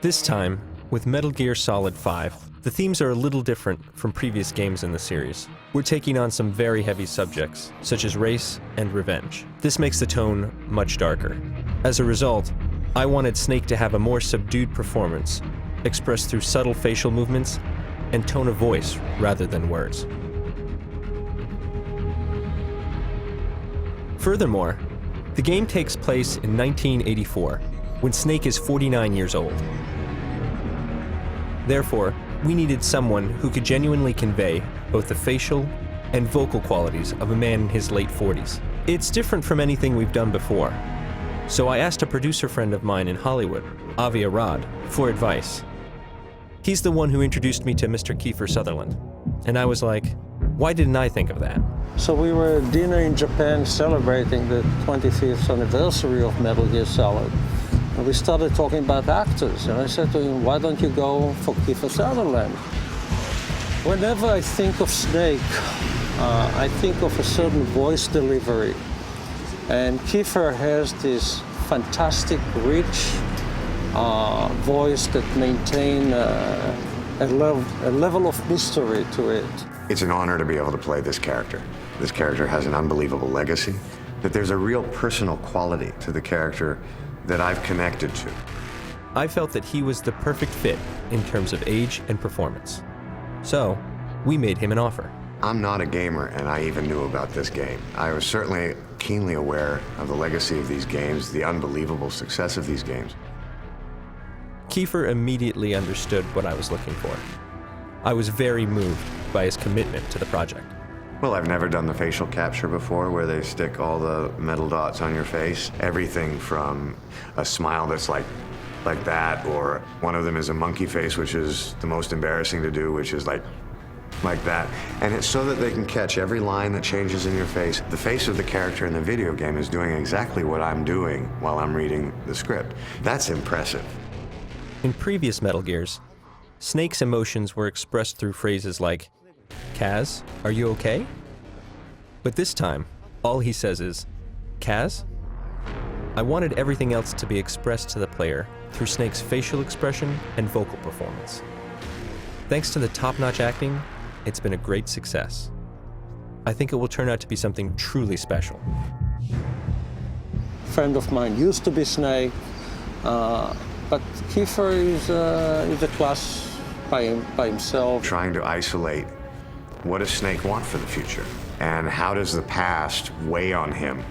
This time, with Metal Gear Solid 5, the themes are a little different from previous games in the series. We're taking on some very heavy subjects, such as race and revenge. This makes the tone much darker. As a result, I wanted Snake to have a more subdued performance, expressed through subtle facial movements and tone of voice rather than words. Furthermore, the game takes place in 1984, when Snake is 49 years old. Therefore, we needed someone who could genuinely convey both the facial and vocal qualities of a man in his late 40s. It's different from anything we've done before, so I asked a producer friend of mine in Hollywood, Avi Arad, for advice. He's the one who introduced me to Mr. Kiefer Sutherland, and I was like, why didn't I think of that? So we were at dinner in Japan celebrating the 25th anniversary of Metal Gear Solid. And we started talking about actors, and I said to him, why don't you go for Kiefer Sutherland? Whenever I think of Snake, I think of a certain voice delivery. And Kiefer has this fantastic, rich voice that maintains a level of mystery to it. It's an honor to be able to play this character. This character has an unbelievable legacy, that there's a real personal quality to the character that I've connected to. I felt that he was the perfect fit in terms of age and performance. So, we made him an offer. I'm not a gamer, and I even knew about this game. I was certainly keenly aware of the legacy of these games, the unbelievable success of these games. Kiefer immediately understood what I was looking for. I was very moved by his commitment to the project. Well, I've never done the facial capture before, where they stick all the metal dots on your face. Everything from a smile that's like that, or one of them is a monkey face, which is the most embarrassing to do, which is like that. And it's so that they can catch every line that changes in your face. The face of the character in the video game is doing exactly what I'm doing while I'm reading the script. That's impressive. In previous Metal Gears, Snake's emotions were expressed through phrases like, Kaz, are you okay? But this time, all he says is, Kaz? I wanted everything else to be expressed to the player through Snake's facial expression and vocal performance. Thanks to the top-notch acting, it's been a great success. I think it will turn out to be something truly special. A friend of mine used to be Snake, but Kiefer is a class by himself. Trying to isolate what does Snake want for the future, and how does the past weigh on him?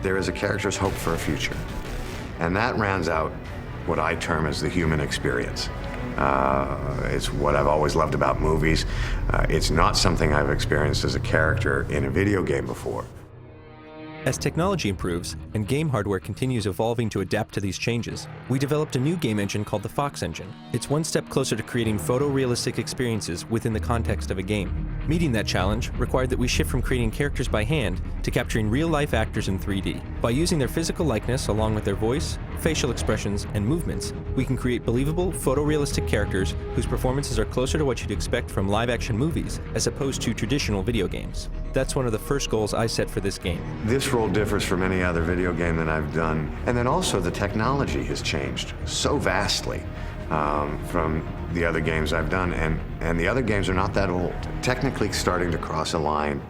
There is a character's hope for a future, and that rounds out what I term as the human experience. It's what I've always loved about movies. It's not something I've experienced as a character in a video game before. As technology improves and game hardware continues evolving to adapt to these changes, we developed a new game engine called the Fox Engine. It's one step closer to creating photorealistic experiences within the context of a game. Meeting that challenge required that we shift from creating characters by hand to capturing real-life actors in 3D. By using their physical likeness along with their voice, facial expressions, and movements, we can create believable, photorealistic characters whose performances are closer to what you'd expect from live-action movies as opposed to traditional video games. That's one of the first goals I set for this game. This role differs from any other video game that I've done. And then also the technology has changed so vastly from the other games I've done. And the other games are not that old. Technically starting to cross a line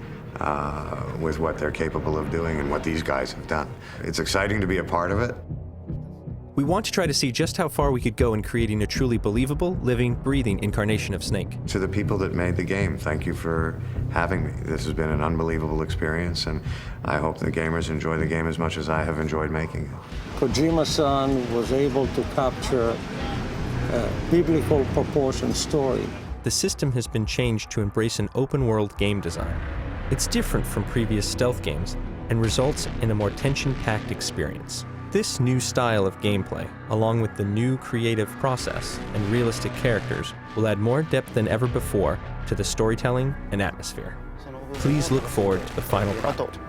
with what they're capable of doing and what these guys have done. It's exciting to be a part of it. We want to try to see just how far we could go in creating a truly believable, living, breathing incarnation of Snake. To the people that made the game, thank you for having me. This has been an unbelievable experience, and I hope the gamers enjoy the game as much as I have enjoyed making it. Kojima-san was able to capture a biblical proportion story. The system has been changed to embrace an open-world game design. It's different from previous stealth games and results in a more tension-packed experience. This new style of gameplay, along with the new creative process and realistic characters, will add more depth than ever before to the storytelling and atmosphere. Please look forward to the final product.